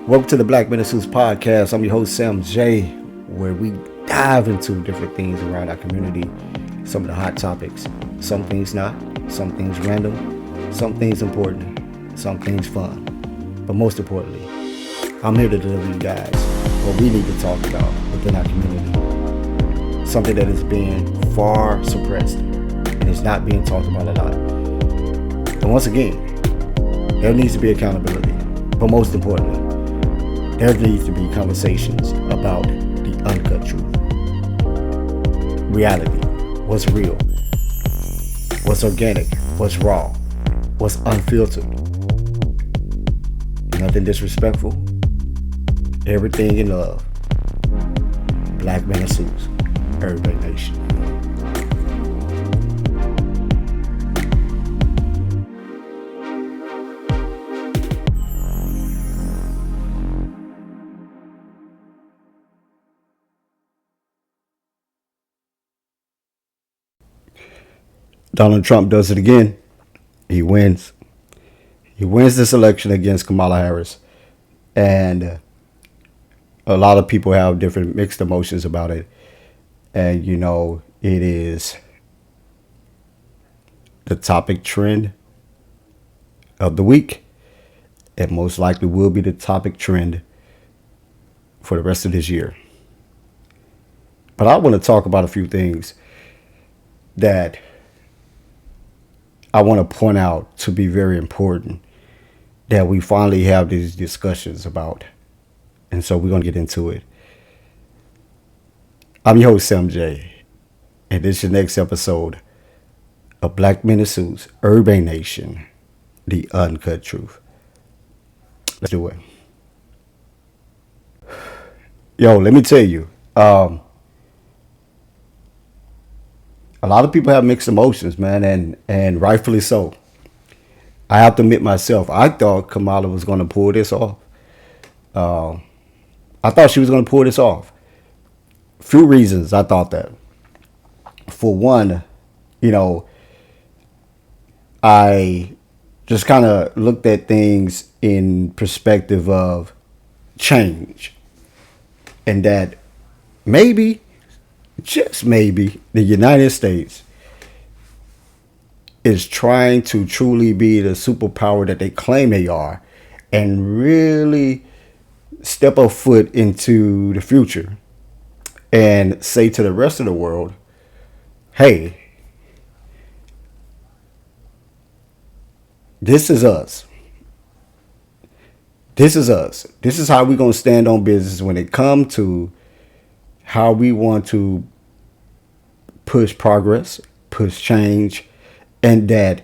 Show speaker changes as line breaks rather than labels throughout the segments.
Welcome to the Black Men in Suits podcast. I'm your host, Sam J, where we dive into different things around our community, some of the hot topics. Some things not, some things random, some things important, some things fun. But most importantly, I'm here to deliver you guys what we need to talk about within our community. Something that is being far suppressed and is not being talked about a lot. And once again, there needs to be accountability. But most importantly, there needs to be conversations about the uncut truth. Reality. What's real? What's organic? What's raw? What's unfiltered? Nothing disrespectful. Everything in love. Black Men in Suits. Urban Nation. Donald Trump does it again. He wins. He wins this election against Kamala Harris. And a lot of people have different mixed emotions about it. And, it is the topic trend of the week. It most likely will be the topic trend for the rest of this year. But I want to talk about a few things that I want to point out to be very important that we finally have these discussions about. And so we're going to get into it. I'm your host, Sam J. And this is your next episode of Black Men in Suits, Urban Nation, the Uncut Truth. Let's do it. Yo, let me tell you. A lot of people have mixed emotions, man, and rightfully so. I have to admit myself, I thought Kamala was going to pull this off. I thought she was going to pull this off. Few reasons I thought that. For one, I just kind of looked at things in perspective of change. And that maybe, just maybe, the United States is trying to truly be the superpower that they claim they are and really step a foot into the future and say to the rest of the world, hey, this is us. This is us. This is how we're going to stand on business when it comes to how we want to push progress, push change, and that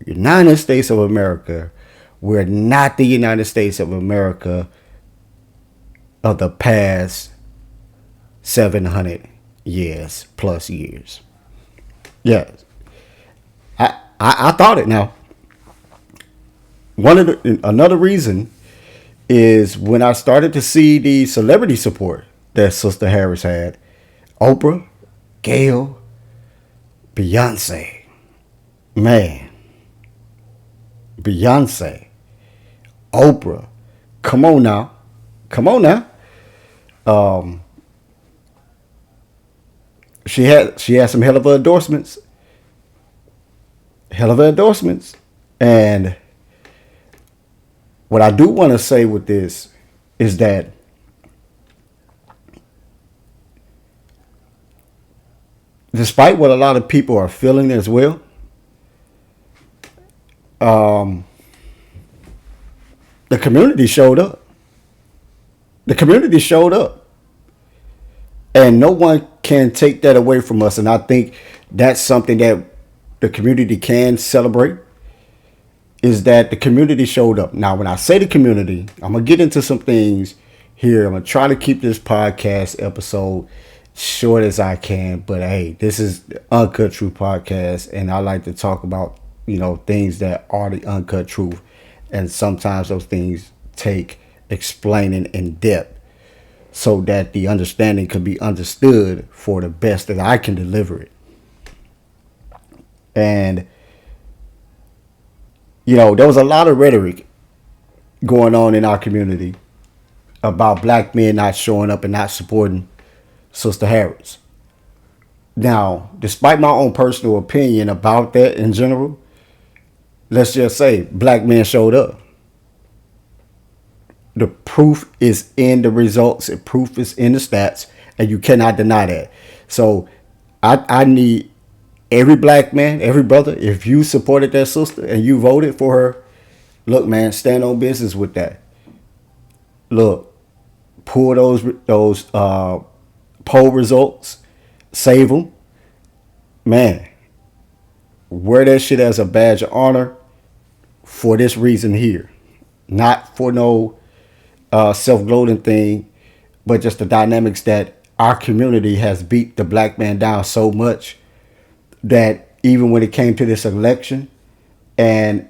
United States of America, we're not the United States of America of the past 700 years plus years. Yes. I thought it now. Another reason is when I started to see the celebrity support that Sister Harris had. Oprah, Gayle, Beyonce. Man. Beyonce. Oprah. Come on now. She had some hell of endorsements. And what I do want to say with this is that despite what a lot of people are feeling as well, the community showed up. And no one can take that away from us. And I think that's something that the community can celebrate, is that the community showed up. Now, when I say the community, I'm going to get into some things here. I'm going to try to keep this podcast episode short as I can. But hey, this is the Uncut Truth podcast. And I like to talk about, things that are the uncut truth. And sometimes those things take explaining in depth so that the understanding can be understood for the best that I can deliver it. And, there was a lot of rhetoric going on in our community about black men not showing up and not supporting Sister Harris. Now, despite my own personal opinion about that in general, let's just say black men showed up. The proof is in the results, the proof is in the stats, and you cannot deny that. So I need every black man, every brother, if you supported that sister and you voted for her, look, man, stand on business with that. Look, pull those poll results, save them, man. Wear that shit as a badge of honor for this reason here, not for no self-gloating thing, but just the dynamics that our community has beat the black man down so much that even when it came to this election and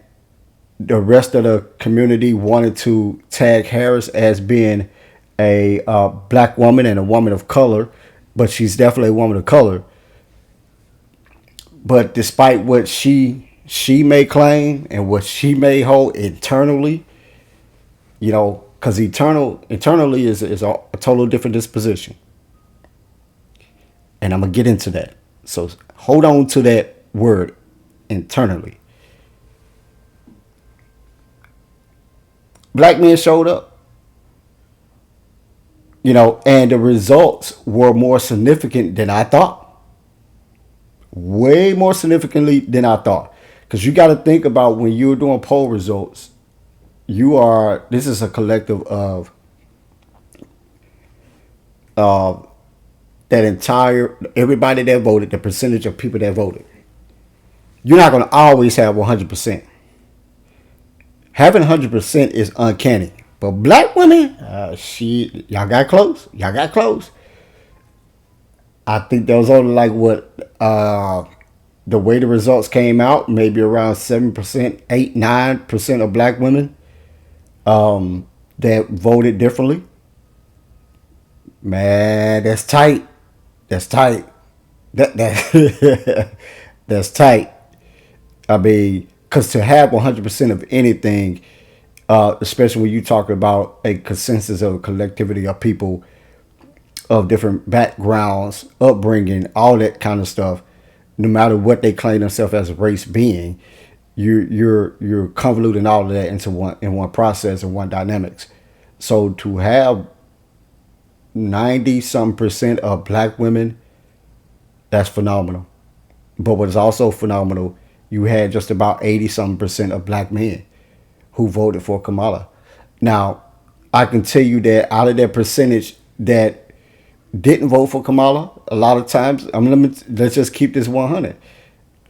the rest of the community wanted to tag Harris as being a black woman and a woman of color, but she's definitely a woman of color. But despite what she may claim and what she may hold internally, you know, because internally is a total different disposition. And I'm going to get into that. So hold on to that word, internally. Black men showed up, you know, and the results were more significant than I thought. Way more significantly than I thought. Because you got to think about when you're doing poll results, this is a collective of that entire, everybody that voted, the percentage of people that voted. You're not going to always have 100%. Having 100% is uncanny. But black women, y'all got close. Y'all got close. I think there was only like the way the results came out, maybe around 7%, 8-9% of black women that voted differently. Man, that's tight. That's tight. That's tight. I mean, because to have 100% of anything, especially when you talk about a consensus of a collectivity of people of different backgrounds, upbringing, all that kind of stuff, no matter what they claim themselves as a race being, you're convoluting all of that into one process and one dynamics. So to have 90% of black women, that's phenomenal. But what is also phenomenal, you had just about 80% of black men who voted for Kamala. Now, I can tell you that out of that percentage that didn't vote for Kamala, a lot of times, let's just keep this 100.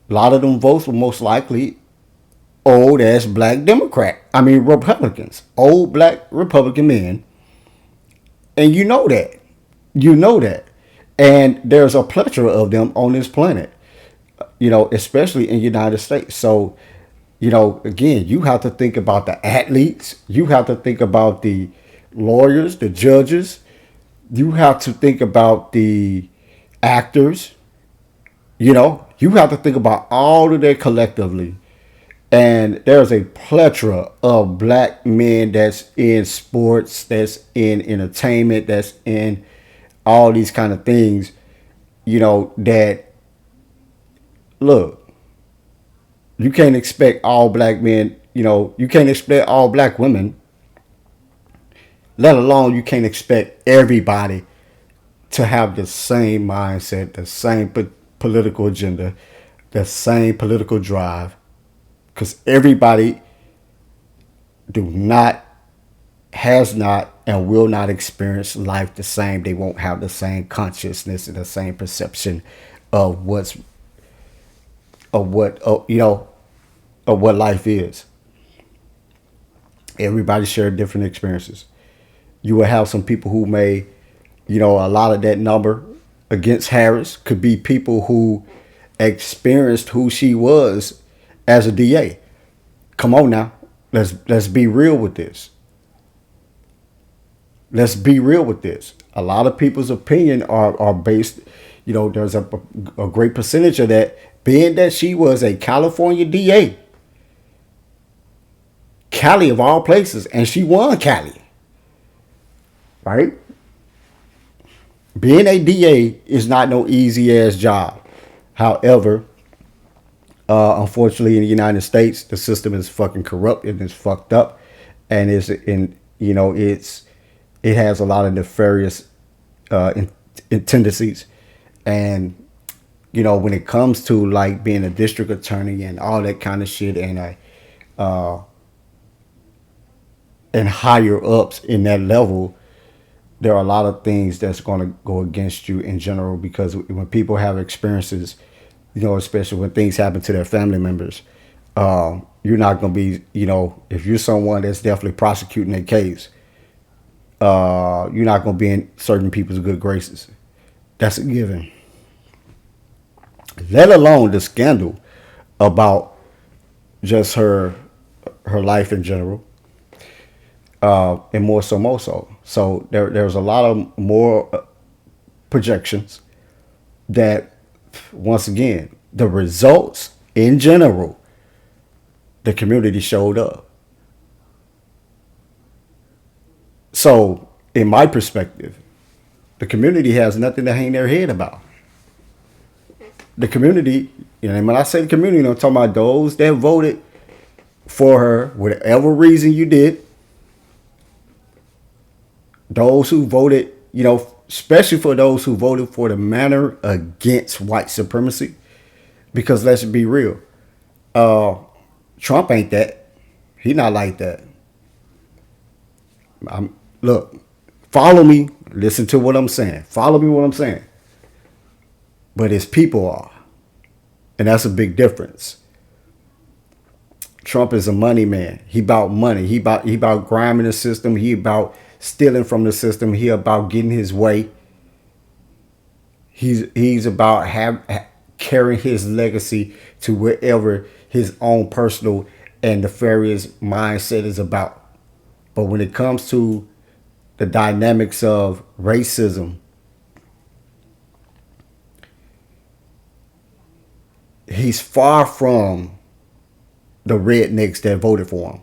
A lot of them votes were most likely old ass black Republicans, old black Republican men. And you know that. You know that. And there's a plethora of them on this planet, you know, especially in the United States. So, you know, again, you have to think about the athletes. You have to think about the lawyers, the judges. You have to think about the actors. You know, you have to think about all of that collectively. And there's a plethora of black men that's in sports, that's in entertainment, that's in all these kind of things, you know, that, look, you can't expect all black men, you know, you can't expect all black women, let alone you can't expect everybody to have the same mindset, the same political agenda, the same political drive. Because everybody has not, and will not experience life the same. They won't have the same consciousness and the same perception of what life is. Everybody shared different experiences. You will have some people who may, you know, a lot of that number against Harris could be people who experienced who she was as a DA. Come on now. Let's be real with this. Let's be real with this. A lot of people's opinion are based, you know, there's a great percentage of that being that she was a California DA. Cali of all places, and she won Cali, right? Being a DA is not no easy ass job. However, unfortunately, in the United States, the system is fucking corrupt and it's fucked up, and it has a lot of nefarious tendencies, and when it comes to like being a district attorney and all that kind of shit, and higher ups in that level, there are a lot of things that's going to go against you in general, because when people have experiences, especially when things happen to their family members, you're not going to be, if you're someone that's definitely prosecuting a case, you're not going to be in certain people's good graces. That's a given. Let alone the scandal about just her life in general, and more so. So there's a lot of more projections that, once again, the results in general, the community showed up. So, in my perspective, the community has nothing to hang their head about. The community, and when I say the community, I'm talking about those that voted for her, whatever reason you did. Those who voted, especially for those who voted for the manner against white supremacy. Because let's be real, Trump ain't that. He not like that. Look, follow me. Listen to what I'm saying. Follow me what I'm saying. But his people are. And that's a big difference. Trump is a money man. He about money. He about grinding the system. He about stealing from the system. He about getting his way. He's about carrying his legacy to wherever his own personal and nefarious mindset is about. But when it comes to the dynamics of racism, he's far from the rednecks that voted for him.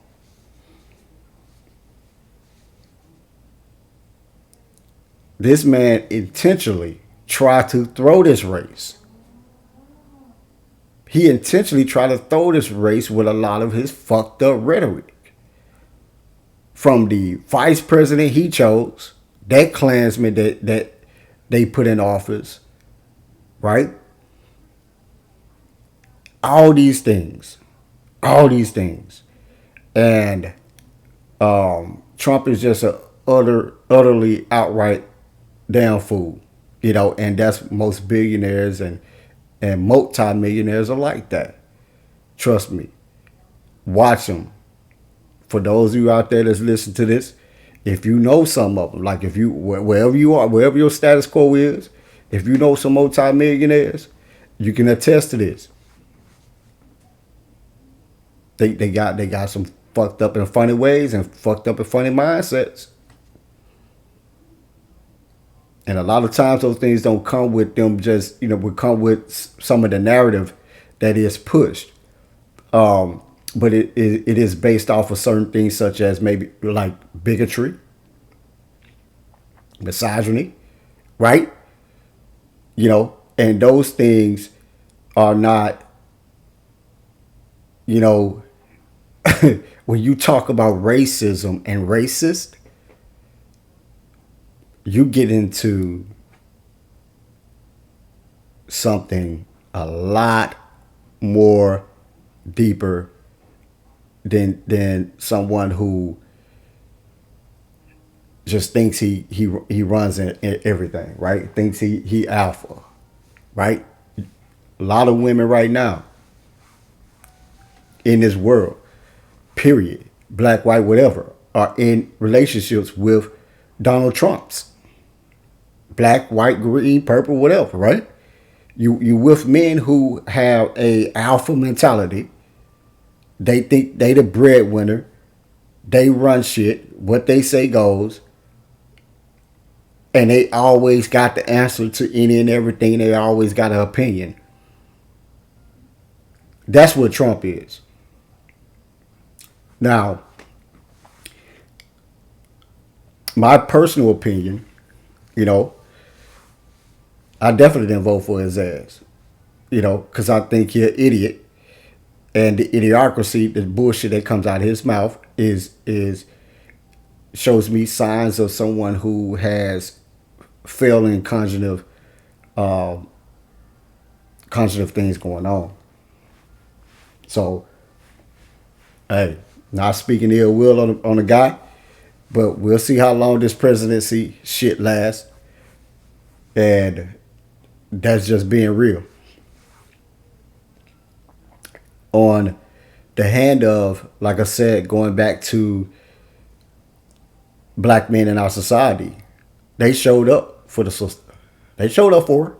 This man intentionally tried to throw this race. He intentionally tried to throw this race with a lot of his fucked up rhetoric. From the vice president he chose, that Klansman that they put in office, right? All these things. And Trump is just a utterly outright damn fool, and that's most billionaires and multi-millionaires are like that. Trust me. Watch them. For those of you out there that's listening to this, if you know some of them, like if you, wherever you are, wherever your status quo is, if you know some multi-millionaires, you can attest to this. They got some fucked up in funny ways and fucked up in funny mindsets. And a lot of times those things don't come with them just, would come with some of the narrative that is pushed. But it is based off of certain things such as maybe like bigotry, misogyny, right? And those things are not, when you talk about racism and racist, you get into something a lot more deeper than someone who just thinks he runs in everything, right? Thinks he alpha, right? A lot of women right now in this world, period, black, white, whatever, are in relationships with Donald Trump's. Black, white, green, purple, whatever, right? You with men who have a alpha mentality. They think they the breadwinner. They run shit. What they say goes. And they always got the answer to any and everything. They always got an opinion. That's what Trump is. Now, My personal opinion, you know, I definitely didn't vote for his ass. Because I think he's an idiot, and the idiocracy, the bullshit that comes out of his mouth is shows me signs of someone who has failing uh, cognitive things going on. So, hey, not speaking ill will on the guy, but we'll see how long this presidency shit lasts, and that's just being real. On the hand of, like I said, going back to black men in our society, they showed up for the sister. They showed up for her.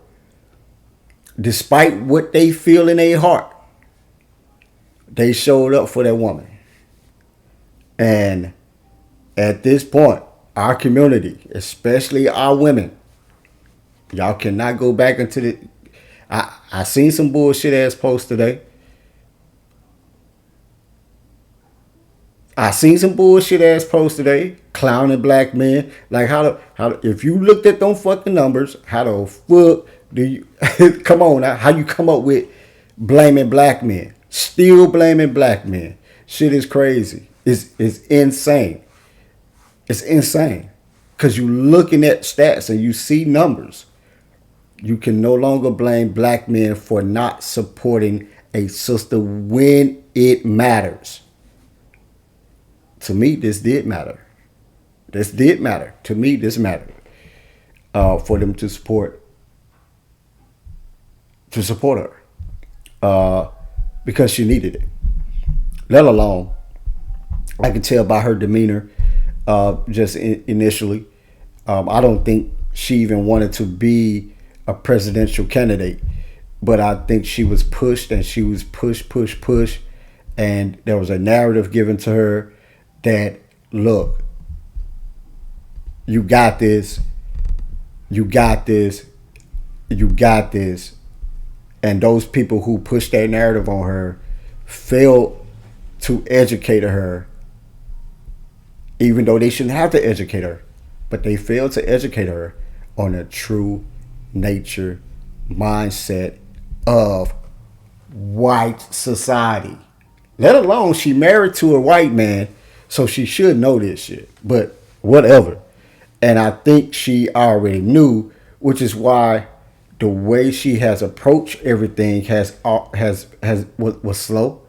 Despite what they feel in their heart, they showed up for that woman. And at this point, our community, especially our women, y'all cannot go back into the. I seen some bullshit ass posts today. I seen some bullshit ass posts today clowning black men. Like how if you looked at them fucking numbers, how the fuck do you come on now? How you come up with blaming black men? Still blaming black men. Shit is crazy. It's insane. It's insane. Cause you looking at stats and you see numbers. You can no longer blame black men for not supporting a sister when it matters. To me, this did matter. This did matter. To me, this mattered. For them to support her. Because she needed it. Let alone, I can tell by her demeanor, just initially. I don't think she even wanted to be a presidential candidate, but I think she was pushed, and she was pushed, and there was a narrative given to her that, look, you got this, you got this, you got this. And those people who pushed that narrative on her failed to educate her, even though they shouldn't have to educate her, but they failed to educate her on the true nature, mindset of white society. Let alone she married to a white man, so she should know this shit. But whatever. And I think she already knew, which is why the way she has approached everything was slow.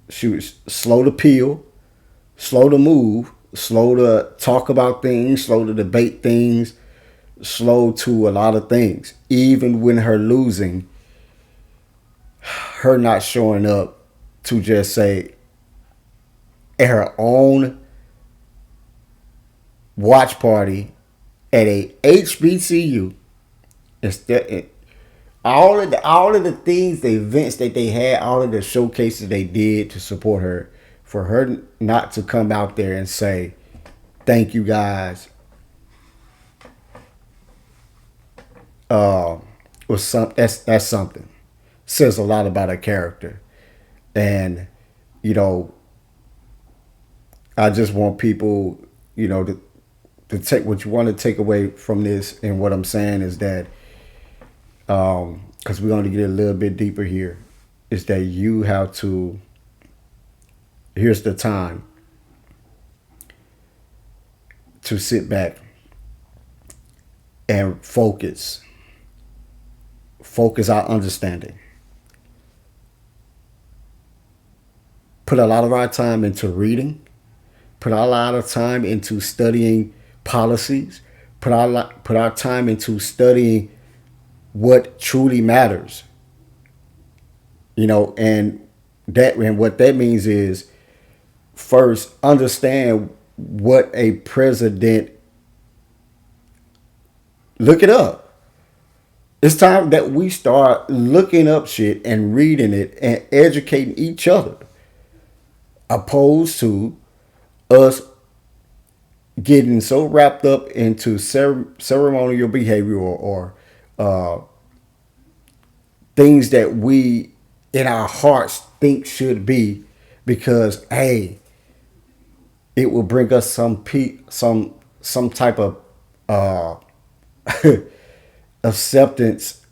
She was slow to peel, slow to move, slow to talk about things, slow to debate things, slow to a lot of things. Even when her losing, her not showing up to just say at her own watch party at a HBCU, instead all of the things, the events that they had, all of the showcases they did to support her, for her not to come out there and say, "Thank you guys," was that's something. Says a lot about her character, and you know, I just want people, to take what you want to take away from this, and what I'm saying is that, because we're going to get a little bit deeper here, is that you have to. Here's the time to sit back and focus our understanding. Put a lot of our time into reading. Put a lot of time into studying policies. Put our time into studying what truly matters. And what that means is, first, understand what a president. Look it up. It's time that we start looking up shit and reading it and educating each other, opposed to us getting so wrapped up into ceremonial behavior or things that we in our hearts think should be, because, hey, it will bring us some type of uh, acceptance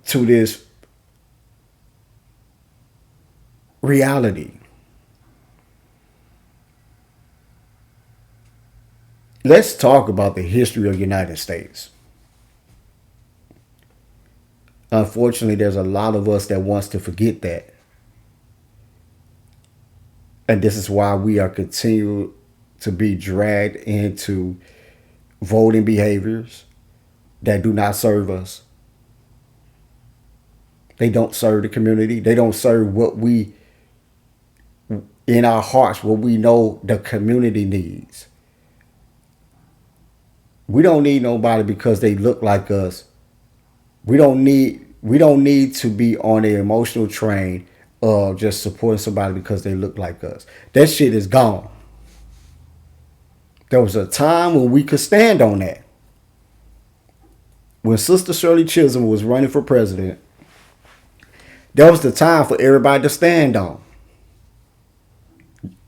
to this reality. Let's talk about the history of the United States. Unfortunately, there's a lot of us that wants to forget that. And this is why we are continuing to be dragged into voting behaviors that do not serve us. They don't serve the community. They don't serve what we, in our hearts, what we know the community needs. We don't need nobody because they look like us. We don't need to be on the emotional train of just supporting somebody because they look like us. That shit is gone. There was a time when we could stand on that. When Sister Shirley Chisholm was running for president, that was the time for everybody to stand on.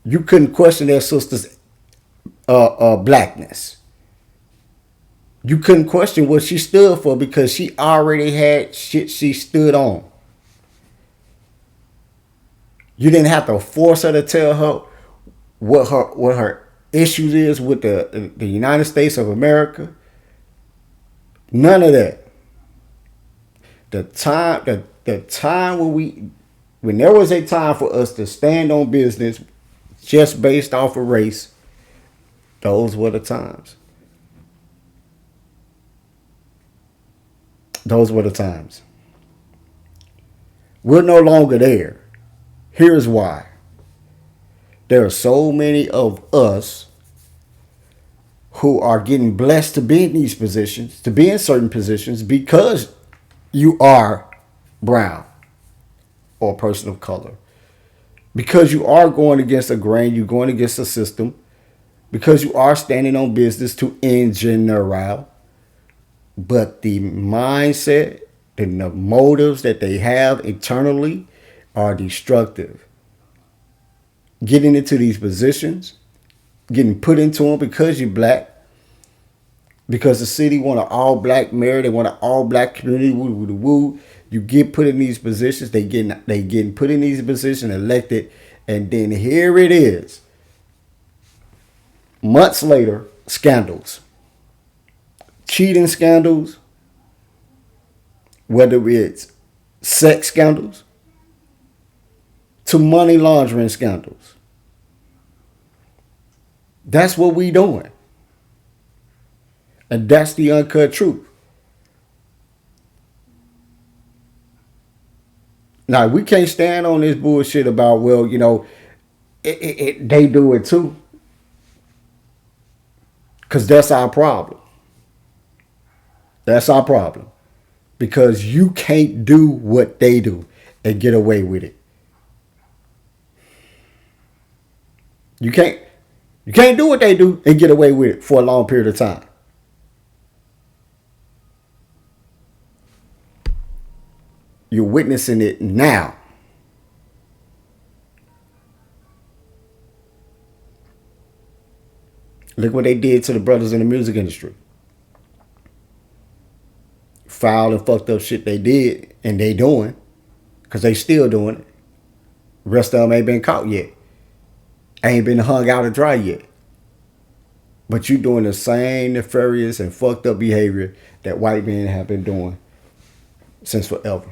You couldn't question their sister's blackness. You couldn't question what she stood for because she already had shit she stood on. You didn't have to force her to tell her what her issues is with the United States of America. None of that. The time when there was a time for us to stand on business just based off of race, those were the times. Those were the times. We're no longer there. Here's why. There are so many of us who are getting blessed to be in these positions, to be in certain positions because you are brown or a person of color. Because you are going against the grain, you're going against the system, because you are standing on business to in general. But the mindset and the motives that they have internally are destructive. Getting into these positions, getting put into them because you're black, because the city want an all-black mayor, they want an all-black community, woo, woo, woo. You get put in these positions, they getting put in these positions, elected, and then here it is. Months later, scandals. Cheating scandals, whether it's sex scandals, to money laundering scandals. That's what we doing. And that's the uncut truth. Now, we can't stand on this bullshit about, well, they do it too. Because that's our problem. That's our problem. Because you can't do what they do and get away with it. You can't do what they do and get away with it for a long period of time. You're witnessing it now. Look what they did to the brothers in the music industry. Foul and fucked up shit they did and they doing, because they still doing it. The rest of them ain't been caught yet. Ain't been hung out to dry yet. But you doing the same nefarious and fucked up behavior that white men have been doing since forever.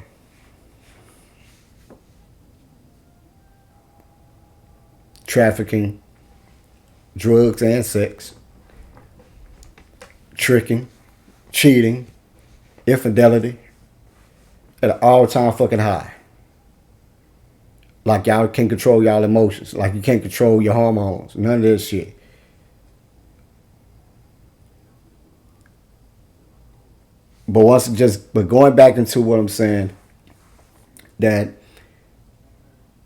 Trafficking, drugs and sex, tricking, cheating, infidelity at an all-time fucking high. Like y'all can't control y'all emotions. Like you can't control your hormones. None of this shit. But going back into what I'm saying, that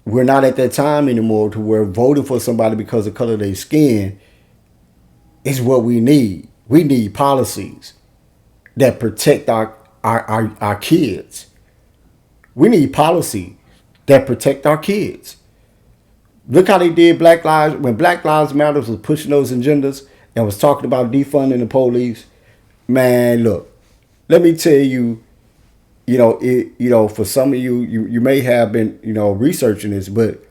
we're not at that time anymore to where voting for somebody because of the color of their skin is what we need. We need policies that protect our kids. We need policy that protect our kids. Look how they did Black Lives when Black Lives Matter was pushing those agendas and was talking about defunding the police. Man, look, let me tell you, for some of you may have been, researching this, but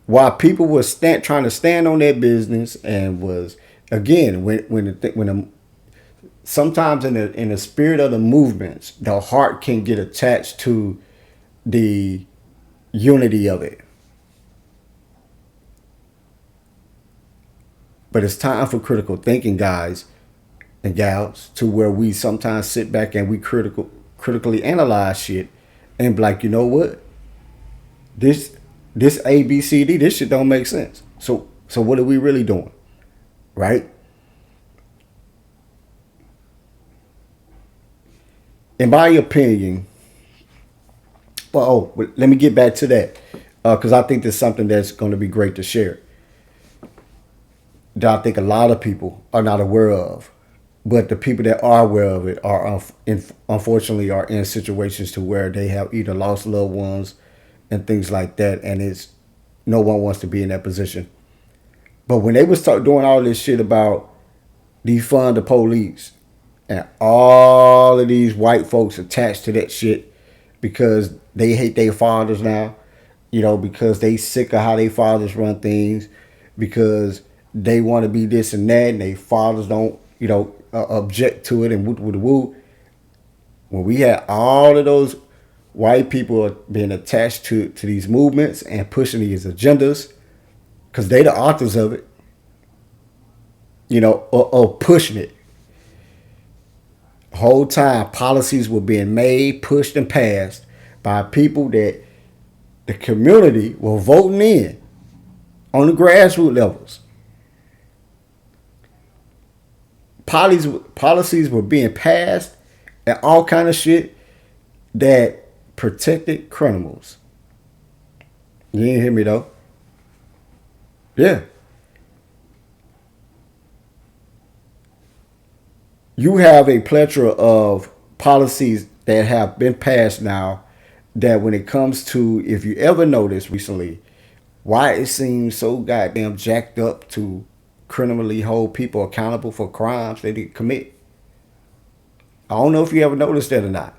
while people were trying to stand on their business and was again sometimes in the spirit of the movements, the heart can get attached to the unity of it. But it's time for critical thinking, guys and gals, to where we sometimes sit back and we critically analyze shit and be like, you know what? This ABCD, this shit don't make sense. So what are we really doing? Right? In my opinion, let me get back to that. Because I think there's something that's going to be great to share that I think a lot of people are not aware of. But the people that are aware of it are unfortunately are in situations to where they have either lost loved ones and things like that, and it's no one wants to be in that position. But when they would start doing all this shit about defund the police and all of these white folks attached to that shit because they hate their fathers now, because they sick of how their fathers run things, because they want to be this and that, and their fathers don't, object to it and woo. When we had all of those white people being attached to these movements and pushing these agendas, because they the authors of it, or pushing it. The whole time policies were being made, pushed, and passed by people that the community were voting in on the grassroots levels. Policies were being passed and all kind of shit that protected criminals. You didn't hear me though? Yeah. You have a plethora of policies that have been passed now that when it comes to, if you ever noticed recently, why it seems so goddamn jacked up to criminally hold people accountable for crimes they didn't commit. I don't know if you ever noticed that or not.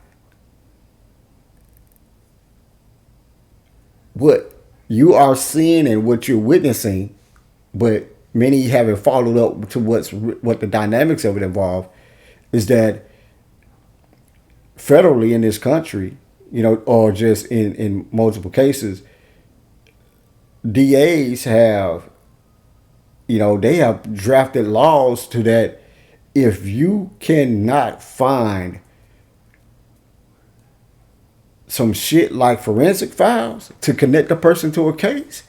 What you are seeing and what you're witnessing, but many haven't followed up to what the dynamics of it involve, is that federally in this country, or just in multiple cases, DAs have, they have drafted laws to that if you cannot find some shit like forensic files to connect a person to a case,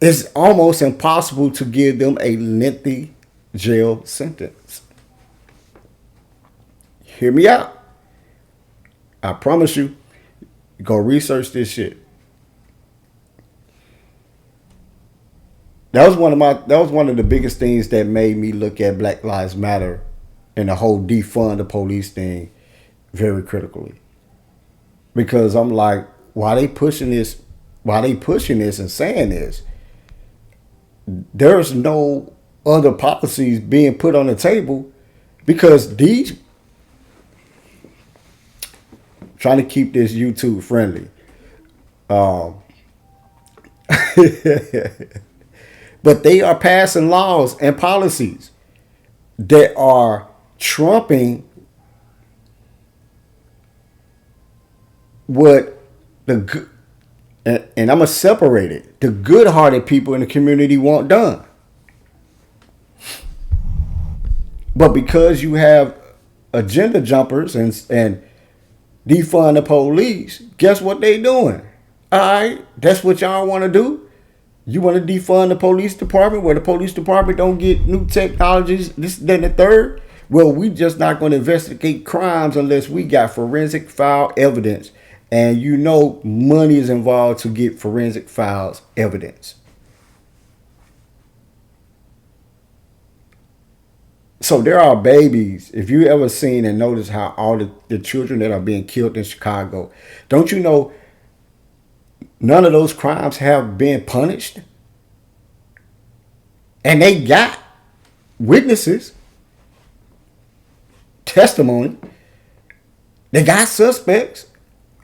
it's almost impossible to give them a lengthy jail sentence. Hear me out. I promise you, go research this shit. That was one of the biggest things that made me look at Black Lives Matter and the whole defund the police thing very critically. Because I'm like, why they pushing this and saying this? There's no other policies being put on the table because these, trying to keep this YouTube friendly. But they are passing laws and policies that are trumping what the good, and I'm going to separate it, the good-hearted people in the community want done. But because you have agenda jumpers and defund the police, guess what they doing? All right, that's what y'all want to do? You want to defund the police department where the police department don't get new technologies, this, then the third? Well, we just not going to investigate crimes unless we got forensic file evidence. And money is involved to get forensic files evidence. So there are babies. If you ever seen and noticed how all the children that are being killed in Chicago, don't you know None of those crimes have been punished. And they got witnesses, testimony. They got suspects.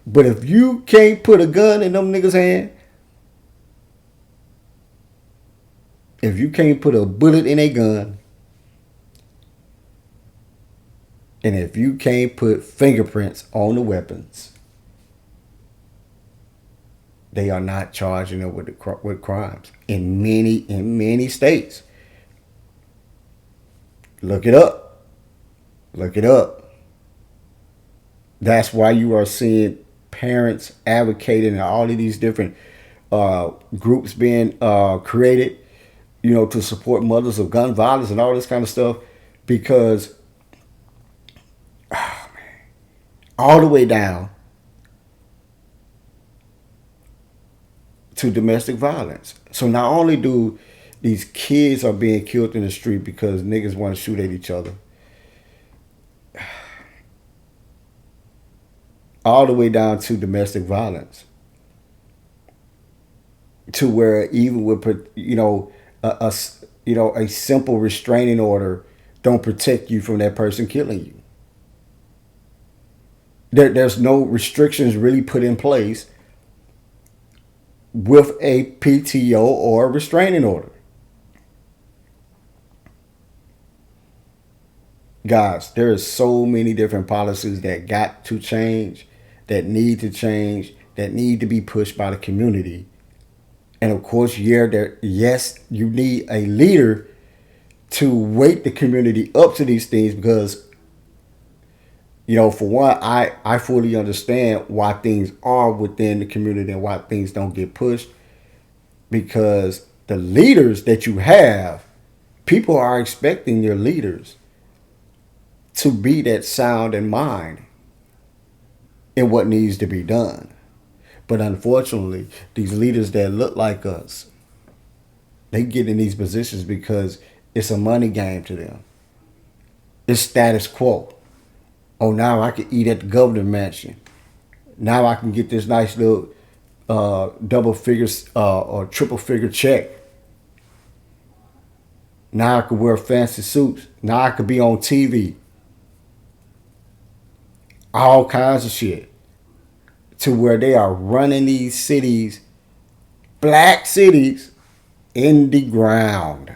But if you can't put a gun in them niggas' hand, if you can't put a bullet in a gun, and if you can't put fingerprints on the weapons, they are not charging them with crimes in many states. Look it up. Look it up. That's why you are seeing parents advocating and all of these different groups being created, to support mothers of gun violence and all this kind of stuff, because all the way down to domestic violence. So not only do these kids are being killed in the street because niggas want to shoot at each other, all the way down to domestic violence, to where even with a simple restraining order don't protect you from that person killing you. There's no restrictions really put in place with a PTO or a restraining order. Guys, there is so many different policies that got to change, that need to change, that need to be pushed by the community. And of course, yes, you need a leader to wake the community up to these things, because for one, I fully understand why things are within the community and why things don't get pushed, because the leaders that you have, people are expecting your leaders to be that sound in mind in what needs to be done. But unfortunately, these leaders that look like us, they get in these positions because it's a money game to them. It's status quo. Oh, now I can eat at the governor mansion. Now I can get this nice little double figures or triple figure check. Now I can wear fancy suits. Now I can be on TV. All kinds of shit. To where they are running these cities, black cities, in the ground.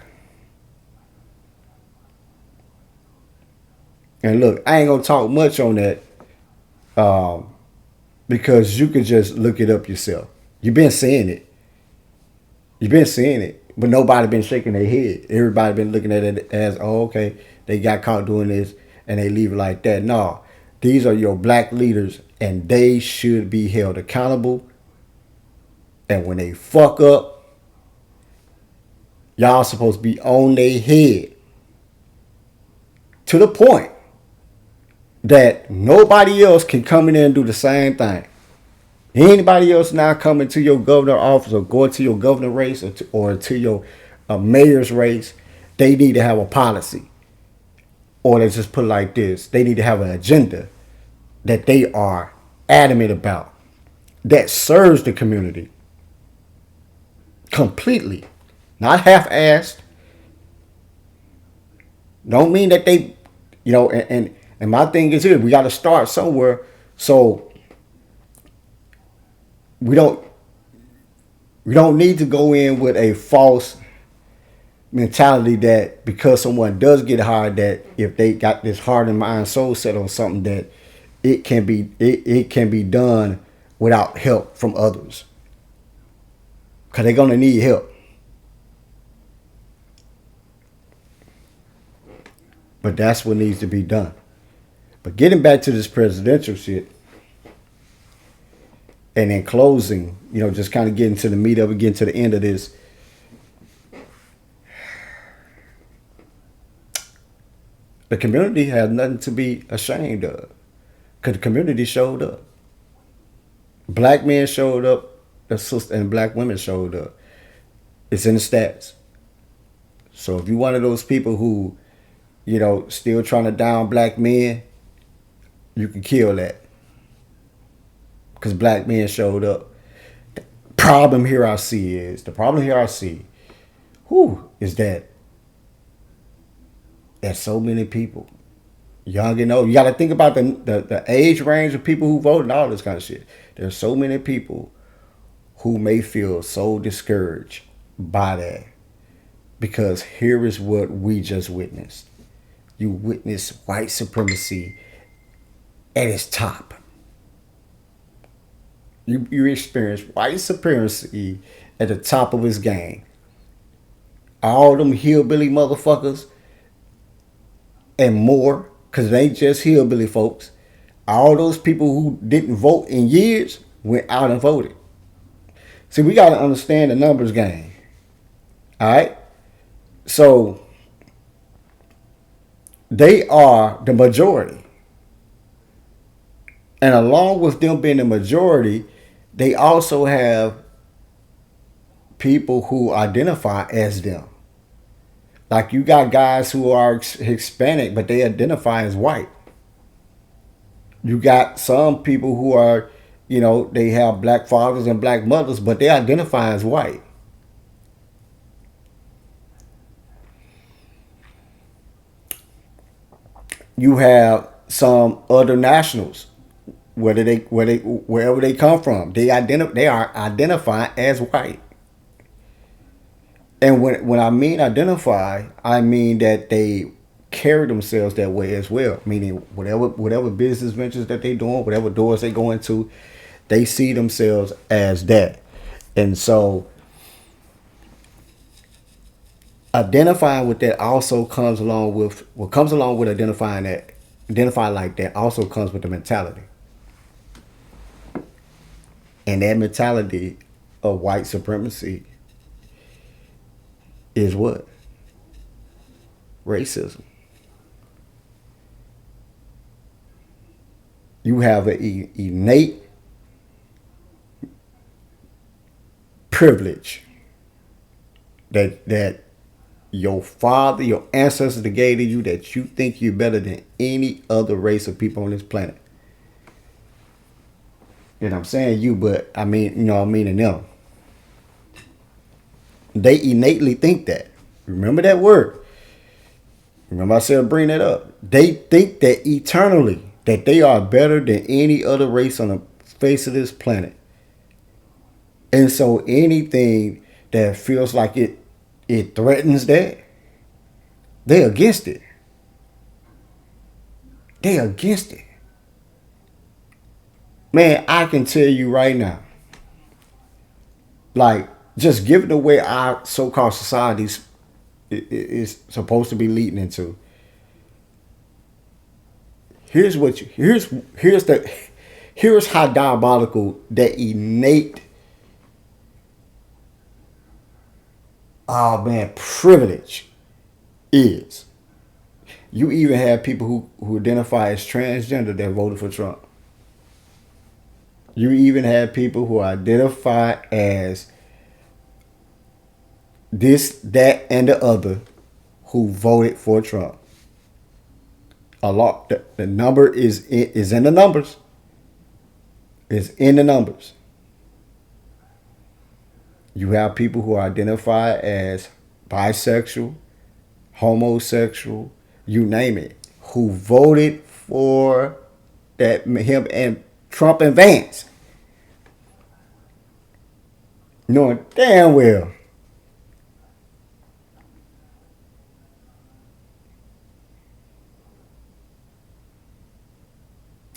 And look, I ain't gonna talk much on that, because you can just look it up yourself. You've been seeing it. But nobody been shaking their head. Everybody been looking at it as, oh, okay, they got caught doing this and they leave it like that. No, these are your black leaders and they should be held accountable. And when they fuck up, y'all supposed to be on their head to the point that nobody else can come in there and do the same thing. Anybody else now coming to your governor office or going to your governor race or to your mayor's race, they need to have a policy. Or let's just put it like this. They need to have an agenda that they are adamant about, that serves the community completely, not half-assed. Don't mean that they, and my thing is here, we got to start somewhere. So we don't need to go in with a false mentality that because someone does get hired, that if they got this heart and mind soul set on something, that it can be done without help from others, because they're gonna need help. But that's what needs to be done. But getting back to this presidential shit, and in closing, just kind of getting to the meat of it, getting to the end of this. The community has nothing to be ashamed of, because the community showed up. Black men showed up, and black women showed up. It's in the stats. So if you're one of those people who, still trying to down black men, you can kill that. Because black men showed up. is that there's so many people, young and old. You got to think about the age range of people who vote and all this kind of shit. There's so many people who may feel so discouraged by that, because here is what we just witnessed. You witnessed white supremacy at its top. You experienced white supremacy at the top of its game. All them hillbilly motherfuckers and more, because it ain't just hillbilly folks. All those people who didn't vote in years went out and voted. See, we got to understand the numbers game. All right? So, they are the majority. And along with them being the majority, they also have people who identify as them. Like, you got guys who are Hispanic, but they identify as white. You got some people who are, they have black fathers and black mothers, but they identify as white. You have some other nationals, wherever they come from, they are identified as white. And when I mean identify, I mean that they carry themselves that way as well. Meaning whatever business ventures that they doing, whatever doors they go into, they see themselves as that. And so identifying with that also comes along with identify like that also comes with the mentality. And that mentality of white supremacy is what? Racism. You have an innate privilege that your father, your ancestors gave to you, that you think you're better than any other race of people on this planet. And I'm saying you, but I mean, I'm meaning them. They innately think that. Remember that word. Remember I said bring that up. They think that eternally, that they are better than any other race on the face of this planet. And so anything that feels like it threatens that, they're against it. They're against it. Man, I can tell you right now, like, just given the way our so-called society is supposed to be leading into, here's how diabolical that innate privilege is. You even have people who identify as transgender that voted for Trump. You even have people who identify as this, that, and the other who voted for Trump. A lot. The number is in the numbers. It's in the numbers. You have people who identify as bisexual, homosexual, you name it, who voted for him and Trump and Vance, knowing damn well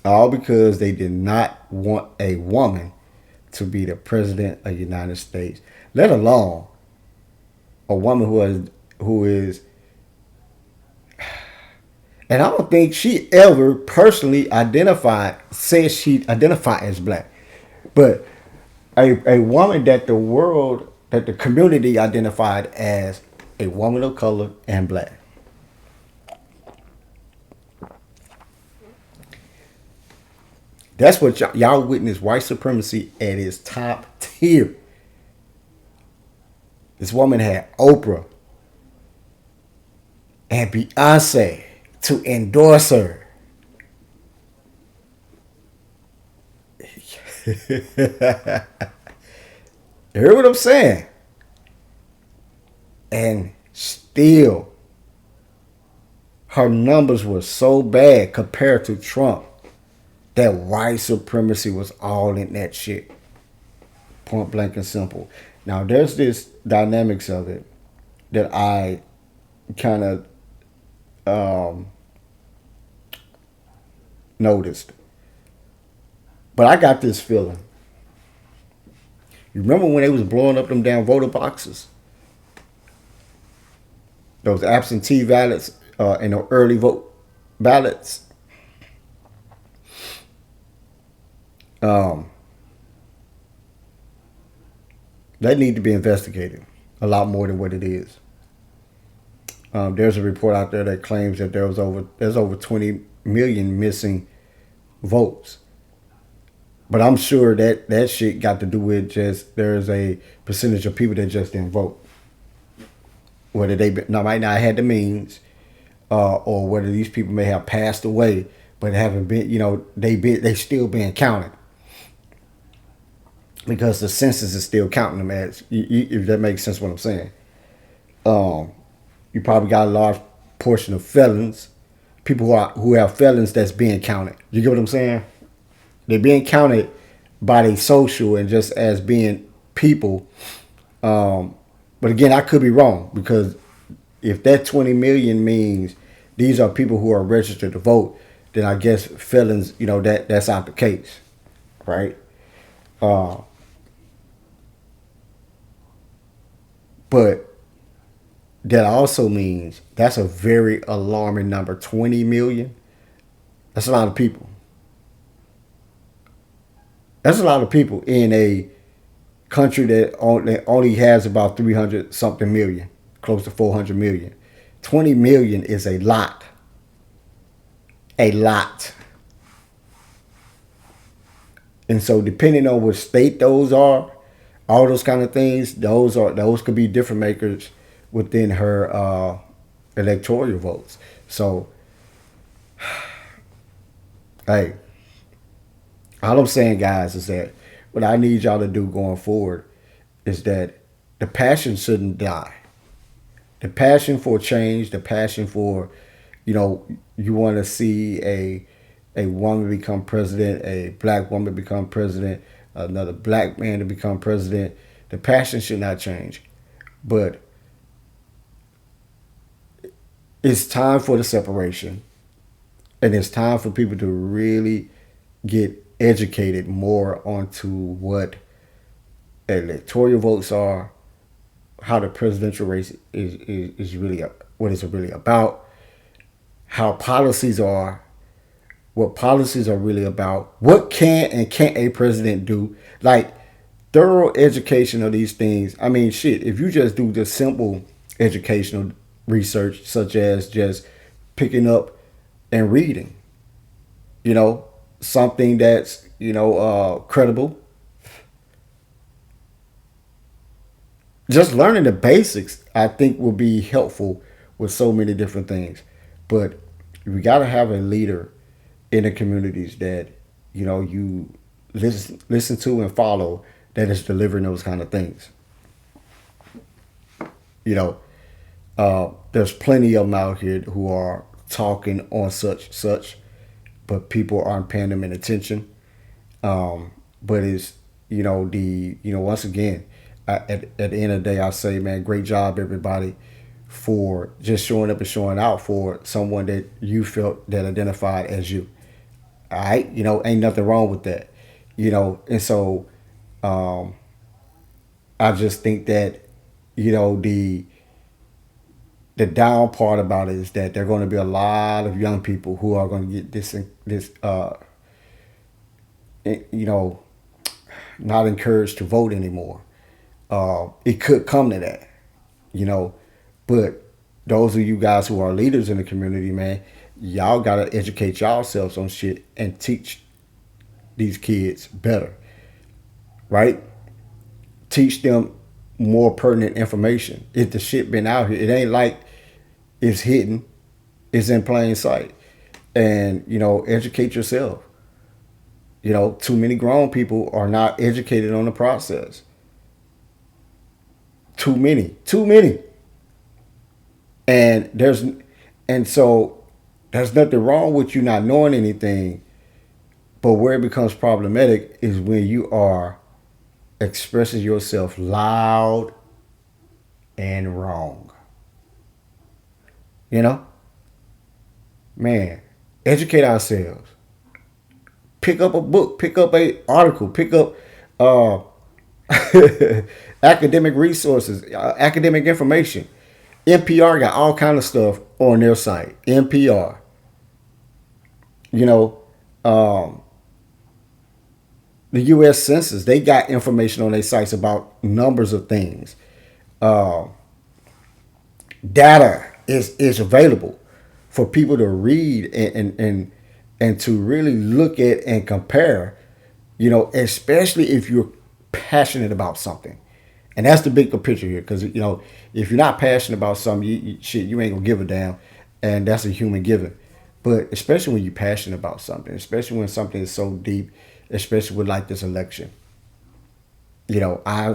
all because they did not want a woman to be the president of the United States, let alone a woman who is, and I don't think she ever personally says she identified as black, but a woman that the community identified as a woman of color and black. That's what y'all witness, white supremacy at its top tier. This woman had Oprah and B.M.I.S to endorse her. You hear what I'm saying? And still, her numbers were so bad compared to Trump that white supremacy was all in that shit. Point blank and simple. Now, there's this dynamics of it that I kind of noticed. But I got this feeling. You remember when they was blowing up them damn voter boxes? Those absentee ballots and the early vote ballots. That need to be investigated a lot more than what it is. There's a report out there that claims that there's over 20 million missing votes. But I'm sure that shit got to do with just there's a percentage of people that just didn't vote. Whether they might not have had the means, or whether these people may have passed away, but haven't been, they still being counted. Because the census is still counting them as, if that makes sense what I'm saying. You probably got a large portion of felons, people who have felons that's being counted. You get what I'm saying? They're being counted by their social and just as being people. But again, I could be wrong, because if that 20 million means these are people who are registered to vote, then I guess felons, that's not the case, right? But that also means that's a very alarming number. 20 million. That's a lot of people. That's a lot of people in a country that only has about 300 something million, close to 400 million. 20 million is a lot. A lot. And so depending on which state those are, all those kind of things, those could be difference makers within her electoral votes. So, hey, all I'm saying, guys, is that what I need y'all to do going forward is that the passion shouldn't die. The passion for change, the passion for, you want to see a woman become president, a black woman become president, another black man to become president. The passion should not change. But it's time for the separation. And it's time for people to really get educated more onto what electoral votes are, how the presidential race is really what it's really about, how policies are, what policies are really about, what can and can't a president do, like thorough education of these things. I mean, shit, if you just do the simple educational research, such as just picking up and reading, something that's, credible. Just learning the basics, I think, will be helpful with so many different things. But we got to have a leader in the communities that, you listen to and follow, that is delivering those kind of things. There's plenty of them out here who are talking on such, but people aren't paying them any attention. But it's, once again, at the end of the day, I say, man, great job, everybody, for just showing up and showing out for someone that you felt that identified as you. All right, ain't nothing wrong with that, and so I just think that, the down part about it is that there are going to be a lot of young people who are going to get this not encouraged to vote anymore. It could come to that, but those of you guys who are leaders in the community, man, y'all got to educate yourselves on shit and teach these kids better, right? Teach them more pertinent information. If the shit been out here, it ain't like it's hidden. It's in plain sight. And, educate yourself. Too many grown people are not educated on the process. Too many, too many. And so there's nothing wrong with you not knowing anything, but where it becomes problematic is when you are expressing yourself loud and wrong. You know, man, educate ourselves. Pick up a book, pick up a article, pick up uh, academic resources, academic information. NPR got all kind of stuff on their site. NPR, you know, um, the U.S. Census, they got information on their sites about numbers of things. Uh, Data is available for people to read and to really look at and compare. You know, especially if you're passionate about something. And that's the bigger picture here, because if you're not passionate about something, you ain't gonna give a damn, and that's a human given. But especially when you're passionate about something, especially when something is so deep, especially with like this election, I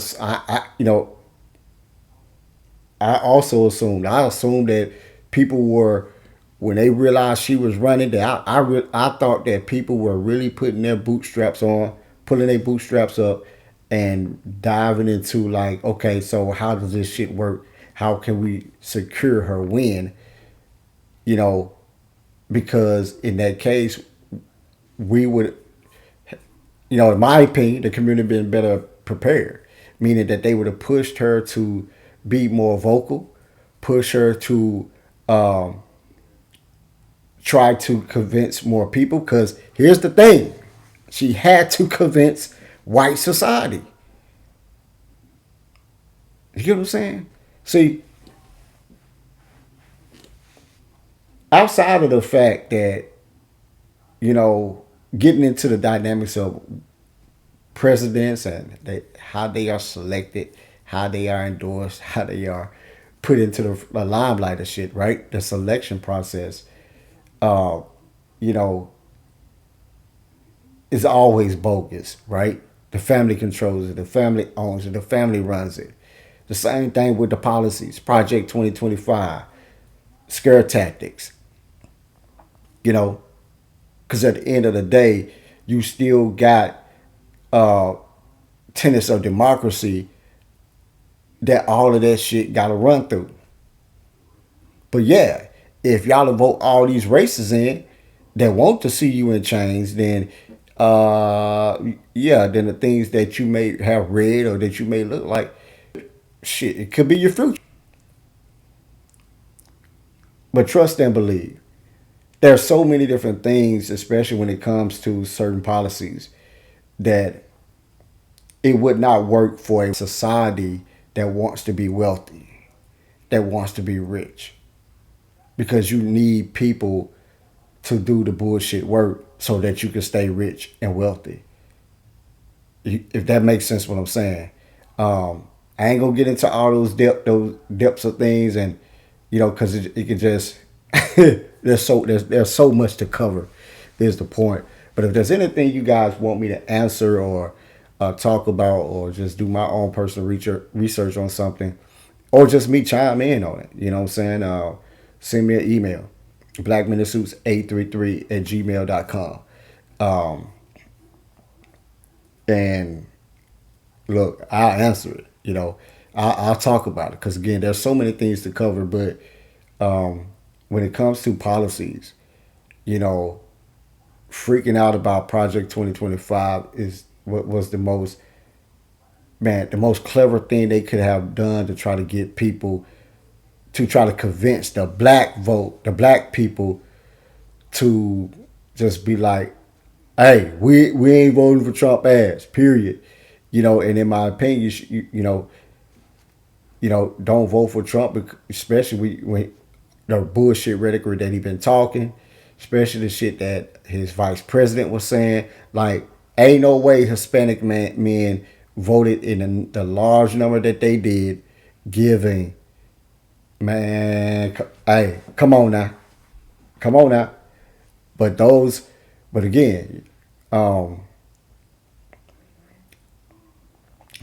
assumed that people were, when they realized she was running, that I thought that people were really putting their bootstraps on, pulling their bootstraps up, and diving into like, okay, so how does this shit work? How can we secure her win? You know, because in that case, we would, in my opinion, the community been better prepared, meaning that they would have pushed her to be more vocal, push her to um, try to convince more people. Because here's the thing, she had to convince white society. You get what I'm saying? See, outside of the fact that, getting into the dynamics of presidents and how they are selected, how they are endorsed, how they are put into the limelight of shit, right? The selection process, uh, you know, is always bogus, right? The family controls it, the family owns it, the family runs it. The same thing with the policies, Project 2025, scare tactics, you know, because at the end of the day, you still got uh, tenets of democracy that all of that shit got to run through. But yeah, if y'all vote all these races in that want to see you in chains, then then the things that you may have read or that you may look like, shit, it could be your future. But trust and believe. There are so many different things, especially when it comes to certain policies, that it would not work for a society that wants to be wealthy, that wants to be rich. Because you need people to do the bullshit work so that you can stay rich and wealthy. If that makes sense, what I'm saying. I ain't gonna get into all those depths of things, and because it can just there's so much to cover. Is the point. But if there's anything you guys want me to answer or talk about, or just do my own personal research on something, or just me chime in on it, you know what I'm saying? Send me an email, blackmeninsuits833 at gmail.com. Um, and look, I'll answer it. I'll talk about it, because again, there's so many things to cover. But when it comes to policies, you know, freaking out about Project 2025 is what was the most clever thing they could have done to try to get people, to try to convince the black vote, the black people, to just be like, hey, we ain't voting for Trump ass, period. And in my opinion, don't vote for Trump, especially when the bullshit rhetoric that he been talking, especially the shit that his vice president was saying. Like, ain't no way Hispanic men voted in the large number that they did, giving, man, hey, come on now. But but again, um,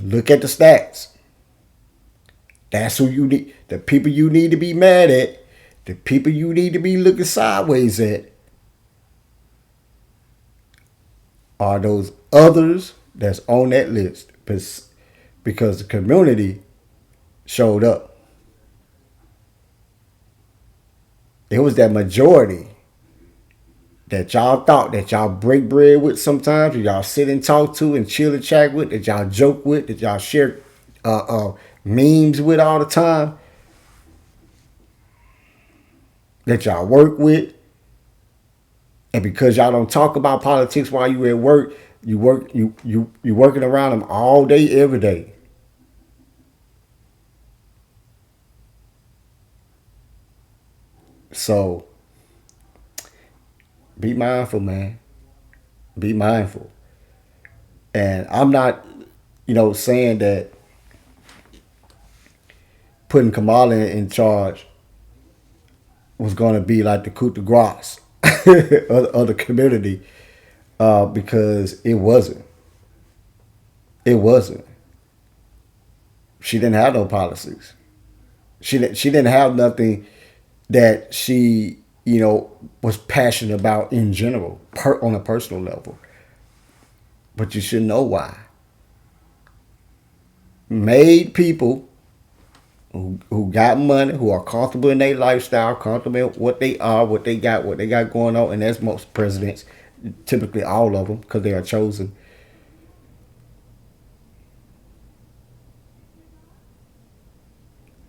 look at the stats. That's who you need. The people you need to be mad at, the people you need to be looking sideways at, are those others that's on that list. Because the community showed up. It was that majority that y'all thought that y'all break bread with sometimes, that y'all sit and talk to and chill and chat with, that y'all joke with, that y'all share memes with all the time, that y'all work with. And because y'all don't talk about politics while you at work, you working around them all day, every day. So be mindful, man. Be mindful. And I'm not, saying that putting Kamala in charge was going to be like the coup de grace of the community, because it wasn't. It wasn't. She didn't have no policies. She didn't have nothing that she was passionate about in general, on a personal level. But you should know why. Made people who got money, who are comfortable in their lifestyle, comfortable in what they are, what they got going on, and that's most presidents, typically all of them, because they are chosen.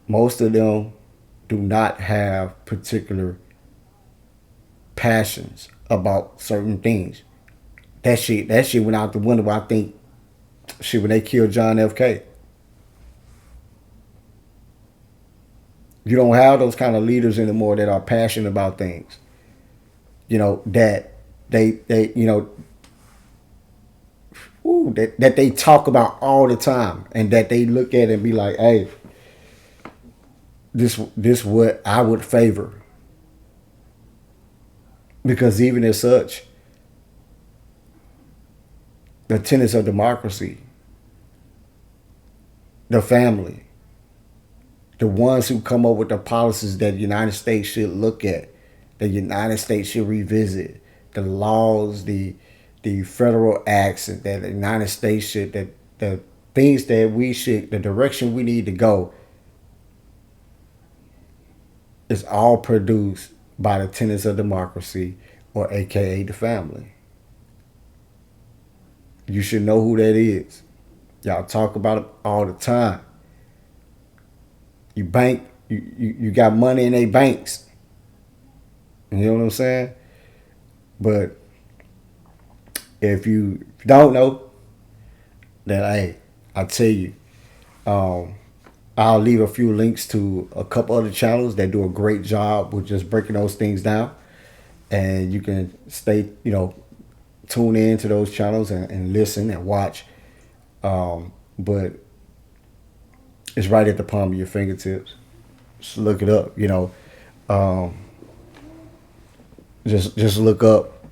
Most of them do not have particular passions about certain things. That shit went out the window. I think shit when they killed John F.K. You don't have those kind of leaders anymore that are passionate about things. That they that they talk about all the time, and that they look at and be like, hey, this what I would favor. Because even as such, the tenets of democracy, the family, the ones who come up with the policies that the United States should look at, the United States should revisit, the laws, the federal acts that the United States should, that the things that we should, the direction we need to go, is all produced by the tenets of democracy, or AKA the family. You should know who that is. Y'all talk about it all the time. You got money in their banks. You know what I'm saying? But if you don't know, then hey, I tell you, I'll leave a few links to a couple other channels that do a great job with just breaking those things down, and you can tune in to those channels and listen and watch. But it's right at the palm of your fingertips. Just look it up. Just look up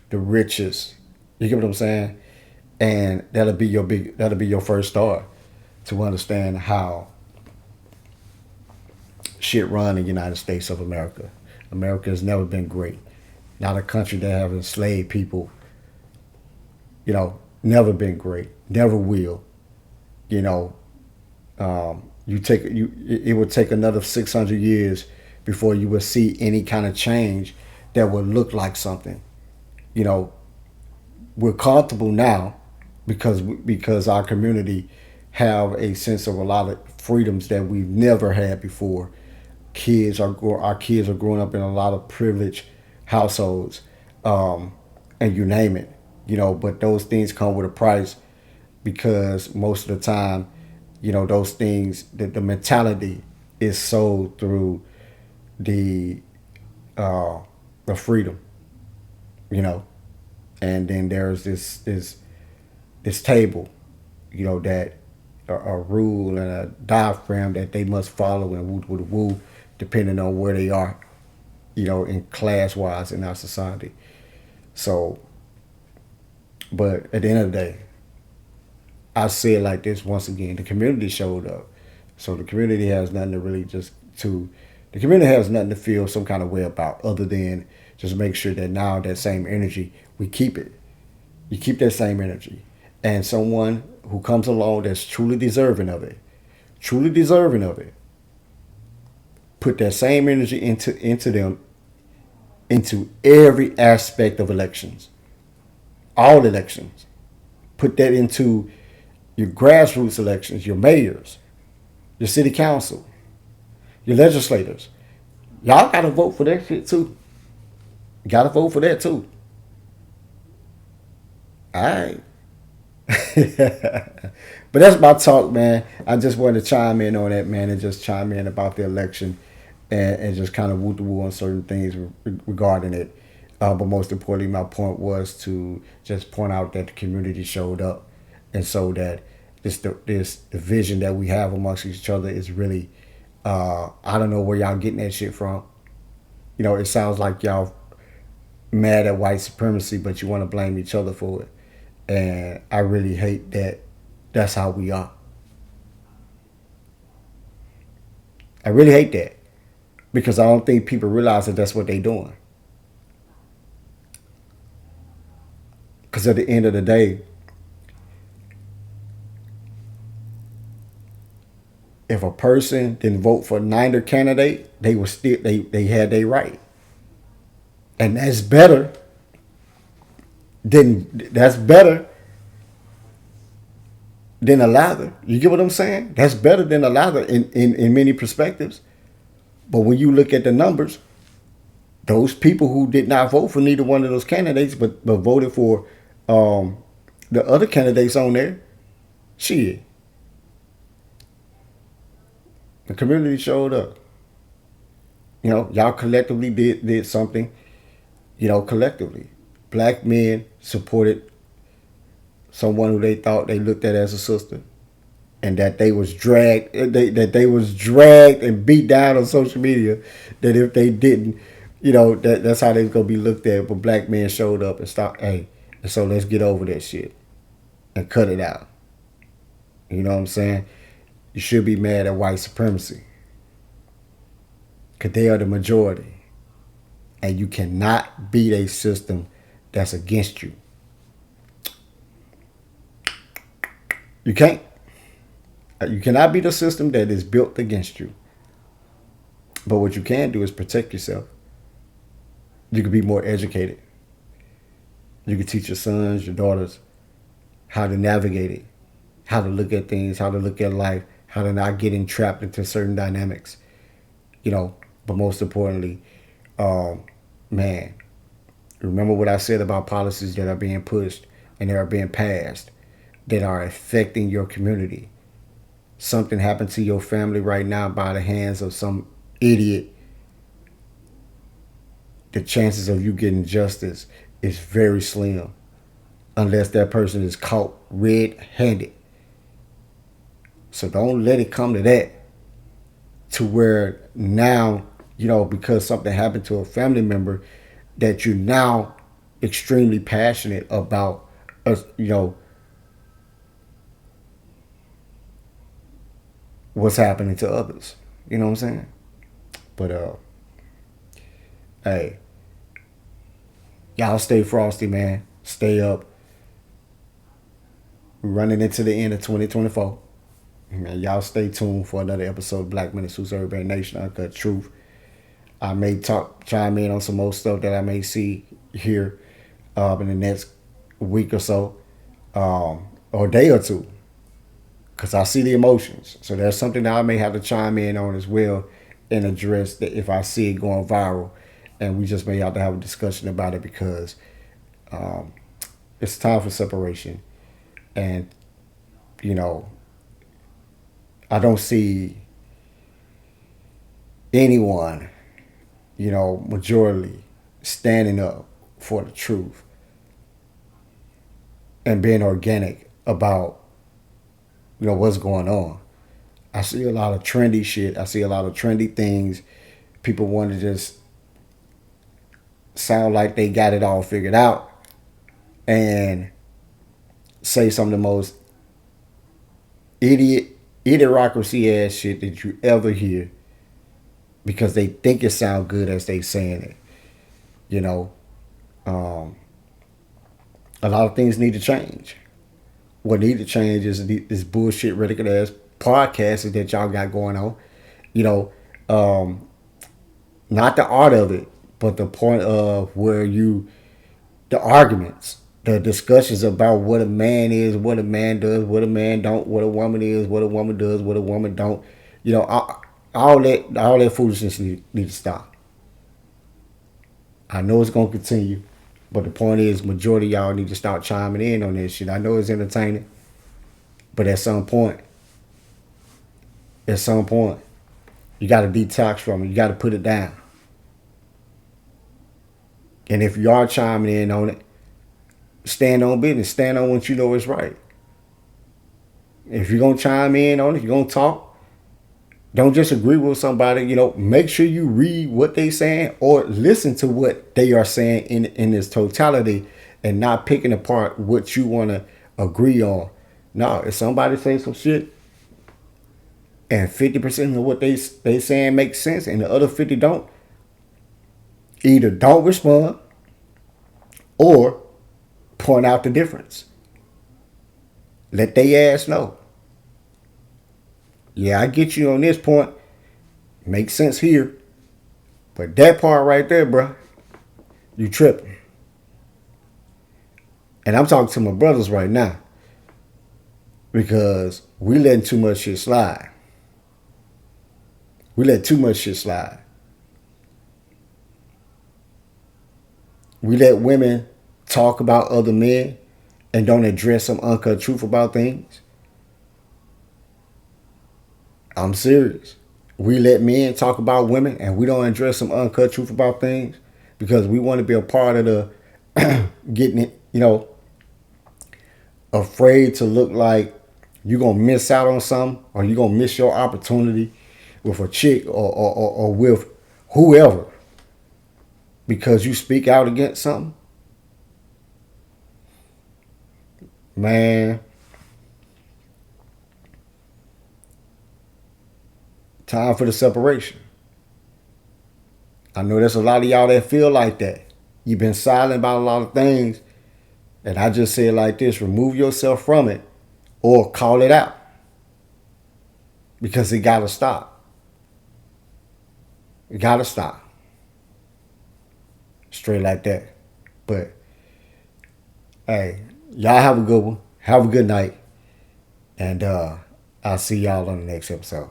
the richest. You get what I'm saying? And that'll be your first start to understand how shit run in the United States of America. America has never been great. Not a country that have enslaved people. Never been great. Never will. You know, it would take another 600 years before you would see any kind of change that would look like something. You know, we're comfortable now because our community have a sense of a lot of freedoms that we've never had before. Our kids are growing up in a lot of privileged households, and you name it. But those things come with a price, because most of the time, those things, the mentality is sold through the the freedom, and then there's this table, that a rule and a diaphragm that they must follow, and woo, depending on where they are, in class wise in our society. So, but at the end of the day, I say it like this once again: the community showed up, so the community has nothing to really just to. The community has nothing to feel some kind of way about, other than just make sure that now that same energy we keep it. You keep that same energy, and someone who comes along that's truly deserving of it, put that same energy into them, into every aspect of elections, all elections. Put that into your grassroots elections, your mayors, your city council, your legislators. Y'all gotta vote for that shit too. Gotta vote for that too. All right. But that's my talk, man. I just wanted to chime in on that, man, and just chime in about the election, and just kind of woo the woo on certain things regarding it. But most importantly, my point was to just point out that the community showed up, and so that this division that we have amongst each other is really, I don't know where y'all getting that shit from. It sounds like y'all mad at white supremacy, but you want to blame each other for it. And I really hate that that's how we are. I really hate that because I don't think people realize that that's what they're doing. Because at the end of the day, if a person didn't vote for neither candidate, they were still they had their right, and that's better than a lather. You get what I'm saying? That's better than a lather in many perspectives. But when you look at the numbers, those people who did not vote for neither one of those candidates, but voted for the other candidates on there, shit, the community showed up. Y'all collectively did something. Collectively, black men supported someone who they thought they looked at as a sister, and that they was dragged and beat down on social media. That if they didn't, that's how they was gonna be looked at. But black men showed up and stopped. Hey, and so let's get over that shit and cut it out. You know what I'm saying? You should be mad at white supremacy because they are the majority, and you cannot beat a system that's against you. You can't. You cannot beat a system that is built against you. But what you can do is protect yourself. You can be more educated. You can teach your sons, your daughters how to navigate it, how to look at things, how to look at life, how to not get entrapped into certain dynamics. But most importantly, man, remember what I said about policies that are being pushed and that are being passed that are affecting your community. Something happened to your family right now by the hands of some idiot. The chances of you getting justice is very slim unless that person is caught red-handed. So don't let it come to that, to where now, because something happened to a family member, that you're now extremely passionate about us, what's happening to others. You know what I'm saying? But hey, y'all stay frosty, man. Stay up. We're running into the end of 2024. Man, y'all stay tuned for another episode of Black Men in Suits, Urban Nation, Uncut Truth. I may chime in on some more stuff that I may see here in the next week or so, or day or two, because I see the emotions. So there's something that I may have to chime in on as well and address that if I see it going viral, and we just may have to have a discussion about it because it's time for separation. And, I don't see anyone, majority standing up for the truth and being organic about, what's going on. I see a lot of trendy shit. I see a lot of trendy things. People want to just sound like they got it all figured out and say some of the most idiot, idiocracy ass shit that you ever hear because they think it sound good as they saying it. You know, um, a lot of things need to change. What need to change is this bullshit ridiculous ass podcasts that y'all got going on. You know, um, not the art of it, but the point of where you, the arguments, the discussions about what a man is, what a man does, what a man don't, what a woman is, what a woman does, what a woman don't. You know, all that foolishness need to stop. I know it's gonna continue, but the point is, majority of y'all need to start chiming in on this shit. I know it's entertaining, but at some point, you got to detox from it. You got to put it down. And if you are chiming in on it, stand on business. Stand on what you know is right. If you're gonna chime in on it, you're gonna talk. Don't just agree with somebody. You know, make sure you read what they saying or listen to what they are saying in its totality, and not picking apart what you want to agree on. No, if somebody says some shit and 50% of what they saying makes sense and the other 50 don't, either don't respond or point out the difference. Let they ass know. Yeah, I get you on this point. Makes sense here. But that part right there, bro, you tripping. And I'm talking to my brothers right now. Because we letting too much shit slide. We let too much shit slide. We let women talk about other men and don't address some uncut truth about things. I'm serious. We let men talk about women and we don't address some uncut truth about things because we want to be a part of the getting it, you know, afraid to look like you're going to miss out on something or you're going to miss your opportunity with a chick or with whoever because you speak out against something. Man, time for the separation. I know there's a lot of y'all that feel like that. You've been silent about a lot of things. And I just say it like this, remove yourself from it or call it out. Because it gotta stop. It gotta stop. Straight like that. But hey, y'all have a good one. Have a good night. And I'll see y'all on the next episode.